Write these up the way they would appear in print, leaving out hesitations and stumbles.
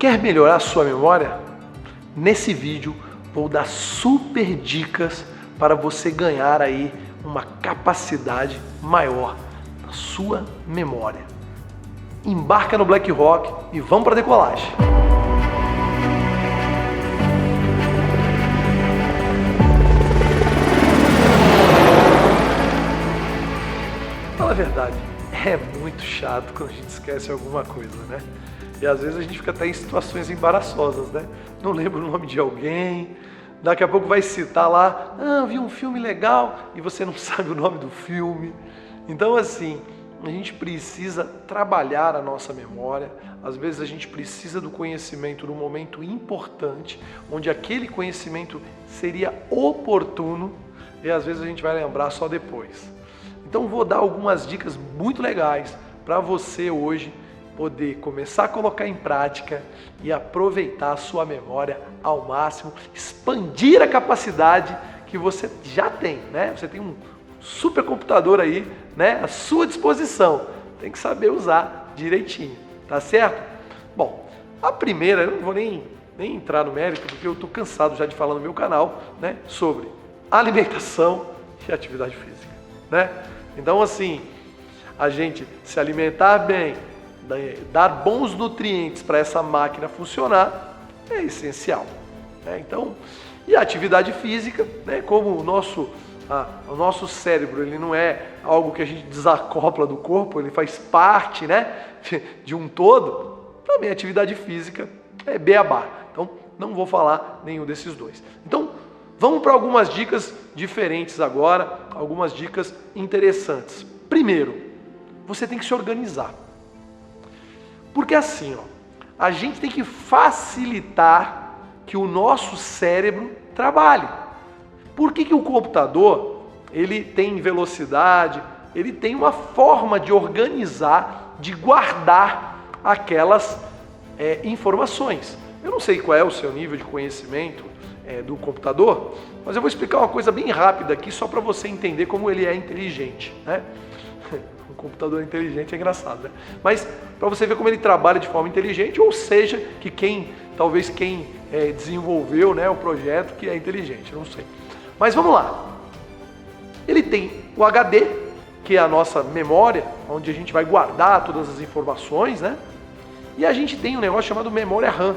Quer melhorar a sua memória? Nesse vídeo vou dar super dicas para você ganhar aí uma capacidade maior na sua memória. Embarca no Black Rock e vamos para a decolagem. Fala a verdade, é muito chato quando a gente esquece alguma coisa, né? E às vezes a gente fica até em situações embaraçosas, né? Não lembra o nome de alguém, daqui a pouco vai citar lá, vi um filme legal, e você não sabe o nome do filme. Então assim, a gente precisa trabalhar a nossa memória, às vezes a gente precisa do conhecimento num momento importante, onde aquele conhecimento seria oportuno, e às vezes a gente vai lembrar só depois. Então vou dar algumas dicas muito legais para você hoje poder começar a colocar em prática e aproveitar a sua memória ao máximo, expandir a capacidade que você já tem, né? Você tem um supercomputador aí, né, à sua disposição. Tem que saber usar direitinho, tá certo? Bom, a primeira, eu não vou nem entrar no mérito, porque eu estou cansado já de falar no meu canal, né, sobre alimentação e atividade física, né? Então assim, a gente se alimentar bem, dar bons nutrientes para essa máquina funcionar é essencial, né? Então, e a atividade física, né, como o nosso cérebro, ele não é algo que a gente desacopla do corpo, ele faz parte, né, de um todo, também a atividade física é beabá. Então, não vou falar nenhum desses dois. Então, vamos para algumas dicas diferentes agora, algumas dicas interessantes. Primeiro, você tem que se organizar. Porque assim, a gente tem que facilitar que o nosso cérebro trabalhe. Por que o computador, ele tem velocidade, ele tem uma forma de organizar, de guardar aquelas informações. Eu não sei qual é o seu nível de conhecimento do computador, mas eu vou explicar uma coisa bem rápida aqui, só para você entender como ele é inteligente, né? O computador inteligente é engraçado, né? Mas para você ver como ele trabalha de forma inteligente, ou seja, que talvez quem desenvolveu, né, o projeto que é inteligente, eu não sei. Mas vamos lá. Ele tem o HD, que é a nossa memória, onde a gente vai guardar todas as informações, né? E a gente tem um negócio chamado memória RAM.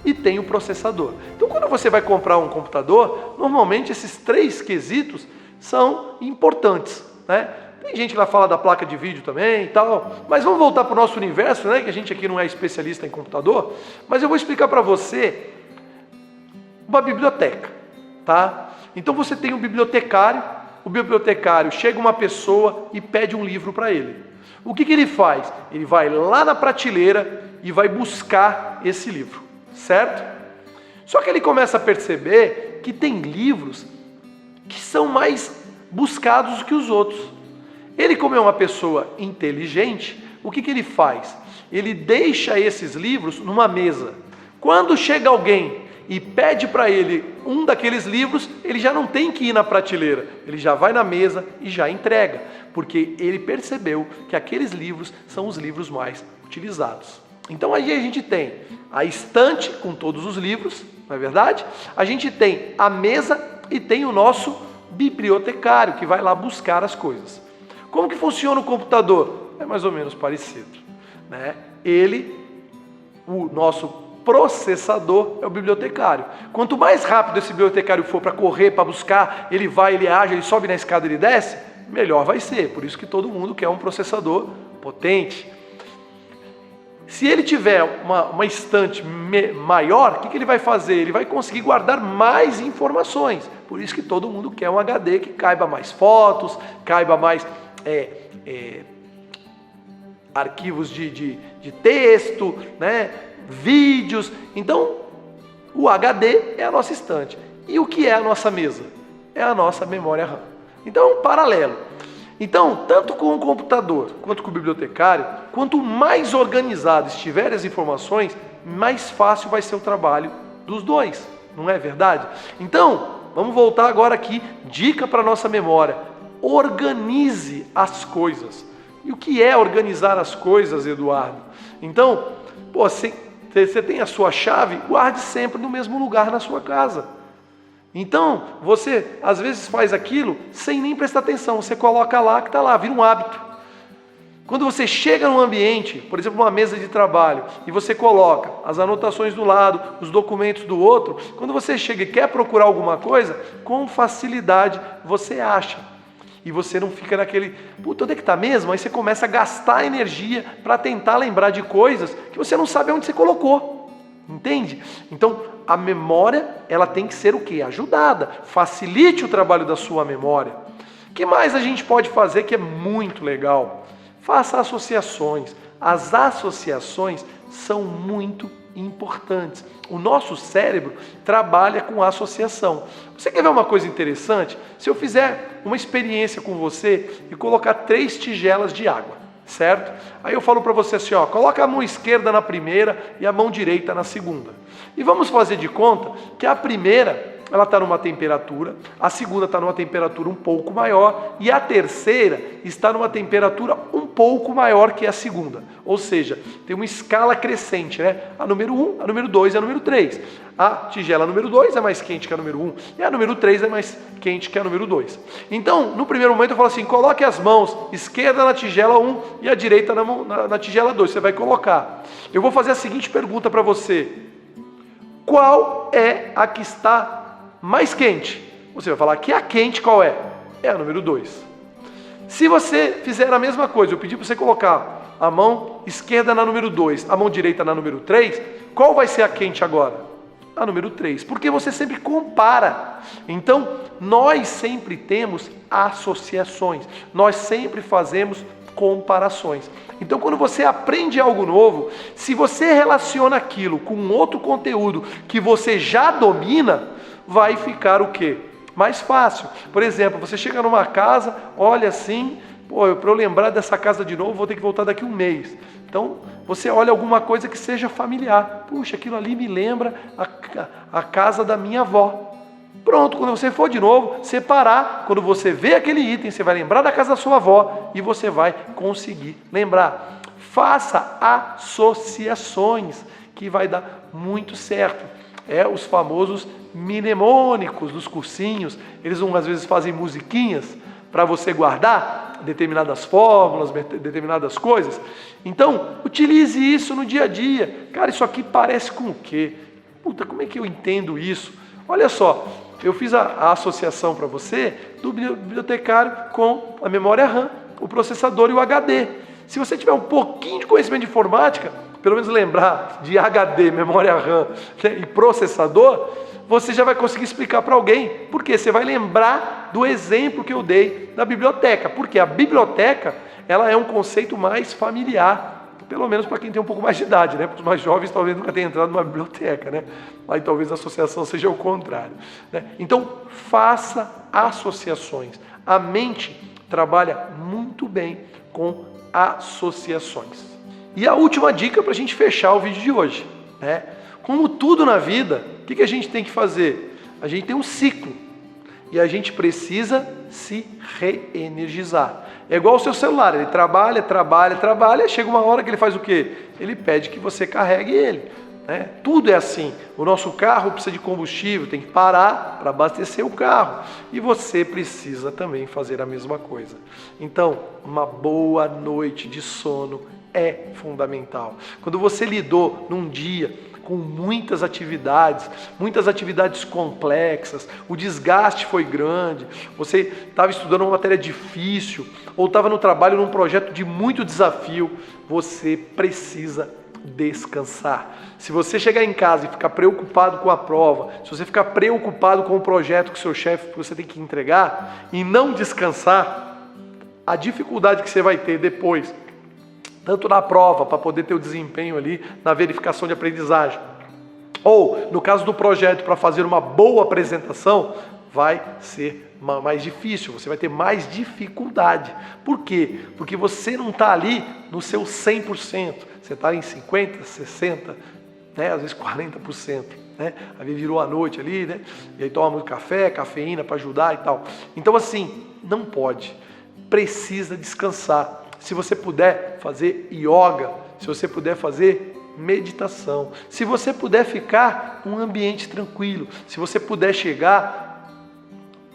E tem o processador. Então, quando você vai comprar um computador, normalmente esses três quesitos são importantes, né? Tem gente que vai falar da placa de vídeo também e tal, mas vamos voltar para o nosso universo, né? Que a gente aqui não é especialista em computador, mas eu vou explicar para você uma biblioteca, tá? Então você tem um bibliotecário, o bibliotecário chega uma pessoa e pede um livro para ele. O que ele faz? Ele vai lá na prateleira e vai buscar esse livro, certo? Só que ele começa a perceber que tem livros que são mais buscados do que os outros. Ele, como é uma pessoa inteligente, o que ele faz? Ele deixa esses livros numa mesa. Quando chega alguém e pede para ele um daqueles livros, ele já não tem que ir na prateleira, ele já vai na mesa e já entrega, porque ele percebeu que aqueles livros são os livros mais utilizados. Então aí a gente tem a estante com todos os livros, não é verdade? A gente tem a mesa e tem o nosso bibliotecário que vai lá buscar as coisas. Como que funciona o computador? É mais ou menos parecido, né? O nosso processador é o bibliotecário. Quanto mais rápido esse bibliotecário for para correr, para buscar, ele vai, ele age, ele sobe na escada, ele desce, melhor vai ser. Por isso que todo mundo quer um processador potente. Se ele tiver uma estante maior, o que ele vai fazer? Ele vai conseguir guardar mais informações. Por isso que todo mundo quer um HD que caiba mais fotos, caiba mais arquivos de texto, né? Vídeos. Então, o HD é a nossa estante. E o que é a nossa mesa? É a nossa memória RAM. Então, é um paralelo. Então, tanto com o computador quanto com o bibliotecário, quanto mais organizado estiverem as informações, mais fácil vai ser o trabalho dos dois. Não é verdade? Então, vamos voltar agora aqui. Dica para a nossa memória. Organize as coisas. E o que é organizar as coisas, Eduardo? Então, você tem a sua chave, guarde sempre no mesmo lugar na sua casa. Então, você às vezes faz aquilo sem nem prestar atenção, você coloca lá que está lá, vira um hábito. Quando você chega num ambiente, por exemplo, uma mesa de trabalho, e você coloca as anotações do lado, os documentos do outro, quando você chega e quer procurar alguma coisa, com facilidade você acha. E você não fica naquele, puta, onde é que está mesmo? Aí você começa a gastar energia para tentar lembrar de coisas que você não sabe onde você colocou. Entende? Então, a memória, ela tem que ser o quê? Ajudada. Facilite o trabalho da sua memória. O que mais a gente pode fazer que é muito legal? Faça associações. As associações são muito importantes. O nosso cérebro trabalha com associação. Você quer ver uma coisa interessante? Se eu fizer uma experiência com você e colocar 3 tigelas de água, certo? Aí eu falo para você assim, ó, coloca a mão esquerda na primeira e a mão direita na segunda. E vamos fazer de conta que a primeira, ela está numa temperatura, a segunda está numa temperatura um pouco maior e a terceira está numa temperatura um pouco maior que a segunda. Ou seja, tem uma escala crescente, né? A número 1, a número 2 e a número 3. A tigela número 2 é mais quente que a número 1 e a número 3 é mais quente que a número 2. Então, no primeiro momento eu falo assim, coloque as mãos esquerda na tigela 1 e a direita na tigela 2. Você vai colocar. Eu vou fazer a seguinte pergunta para você. Qual é a que está mais quente? Você vai falar que a quente qual é? É a número 2. Se você fizer a mesma coisa, eu pedi para você colocar a mão esquerda na número 2, a mão direita na número 3, qual vai ser a quente agora? A número 3, porque você sempre compara. Então, nós sempre temos associações, nós sempre fazemos comparações. Então, quando você aprende algo novo, se você relaciona aquilo com outro conteúdo que você já domina, vai ficar o quê? Mais fácil. Por exemplo, você chega numa casa, olha assim, para eu lembrar dessa casa de novo, vou ter que voltar daqui 1 mês. Então, você olha alguma coisa que seja familiar. Puxa, aquilo ali me lembra a casa da minha avó. Pronto, quando você for de novo, separar, quando você vê aquele item, você vai lembrar da casa da sua avó e você vai conseguir lembrar. Faça associações, que vai dar muito certo. Os famosos mnemônicos dos cursinhos, eles às vezes fazem musiquinhas para você guardar determinadas fórmulas, determinadas coisas. Então, utilize isso no dia a dia. Cara, isso aqui parece com o quê? Puta, como é que eu entendo isso? Olha só, eu fiz a associação para você do bibliotecário com a memória RAM, o processador e o HD. Se você tiver um pouquinho de conhecimento de informática, pelo menos lembrar de HD, memória RAM, né, e processador, você já vai conseguir explicar para alguém, porque você vai lembrar do exemplo que eu dei da biblioteca, porque a biblioteca, ela é um conceito mais familiar, pelo menos para quem tem um pouco mais de idade, né? Para os mais jovens talvez nunca tenham entrado numa biblioteca, né? Aí talvez a associação seja o contrário, né? Então, faça associações. A mente trabalha muito bem com associações. E a última dica para a gente fechar o vídeo de hoje, né? Como tudo na vida, o que a gente tem que fazer? A gente tem um ciclo e a gente precisa se reenergizar. É igual o seu celular, ele trabalha, chega uma hora que ele faz o quê? Ele pede que você carregue ele, né? Tudo é assim. O nosso carro precisa de combustível, tem que parar para abastecer o carro. E você precisa também fazer a mesma coisa. Então, uma boa noite de sono é fundamental. Quando você lidou num dia com muitas atividades complexas, o desgaste foi grande, você estava estudando uma matéria difícil, ou estava no trabalho num projeto de muito desafio, você precisa descansar. Se você chegar em casa e ficar preocupado com a prova, se você ficar preocupado com o projeto que o seu chefe você tem que entregar e não descansar, a dificuldade que você vai ter depois, tanto na prova, para poder ter o desempenho ali, na verificação de aprendizagem, ou no caso do projeto, para fazer uma boa apresentação, vai ser mais difícil, você vai ter mais dificuldade. Por quê? Porque você não está ali no seu 100%, você está em 50%, 60%, né? Às vezes 40%. Né? Aí virou a noite ali, né? E aí toma muito café, cafeína para ajudar e tal. Então assim, não pode, precisa descansar. Se você puder fazer yoga, se você puder fazer meditação. Se você puder ficar num ambiente tranquilo, se você puder chegar,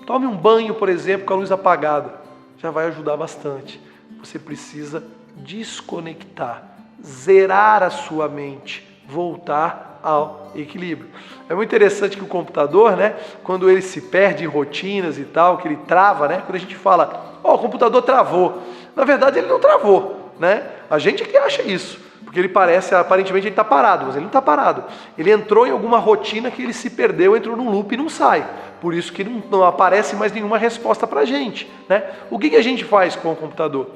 tome um banho, por exemplo, com a luz apagada, já vai ajudar bastante. Você precisa desconectar, zerar a sua mente, voltar ao equilíbrio. É muito interessante que o computador, né, quando ele se perde em rotinas e tal, que ele trava, né, quando a gente fala, o computador travou, na verdade ele não travou, né? A gente é que acha isso, porque ele aparentemente ele está parado, mas ele não está parado. Ele entrou em alguma rotina que ele se perdeu, entrou num loop e não sai. Por isso que não aparece mais nenhuma resposta para a gente, né? O que a gente faz com o computador?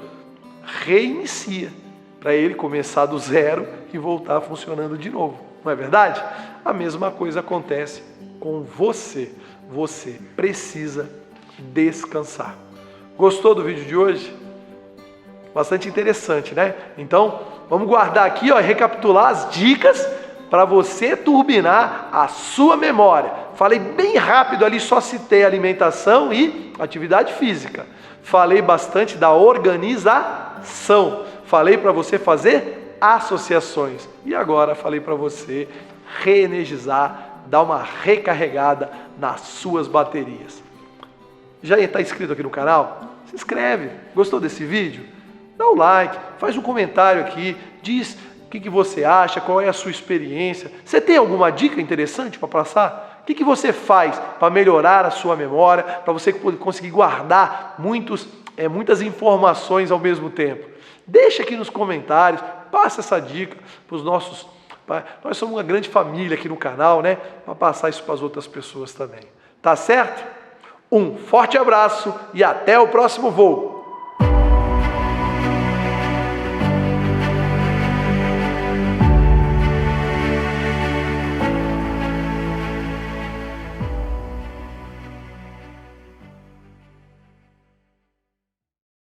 Reinicia, para ele começar do zero e voltar funcionando de novo. Não é verdade? A mesma coisa acontece com você. Você precisa descansar. Gostou do vídeo de hoje? Bastante interessante, né? Então, vamos guardar aqui, e recapitular as dicas para você turbinar a sua memória. Falei bem rápido ali, só citei alimentação e atividade física. Falei bastante da organização. Falei para você fazer associações. E agora falei para você reenergizar, dar uma recarregada nas suas baterias. Já está inscrito aqui no canal? Se inscreve. Gostou desse vídeo? Dá um like, faz um comentário aqui, diz o que você acha, qual é a sua experiência. Você tem alguma dica interessante para passar? O que você faz para melhorar a sua memória, para você conseguir guardar muitas informações ao mesmo tempo? Deixa aqui nos comentários, passa essa dica para os nossos... Nós somos uma grande família aqui no canal, né? Para passar isso para as outras pessoas também. Tá certo? Um forte abraço e até o próximo voo!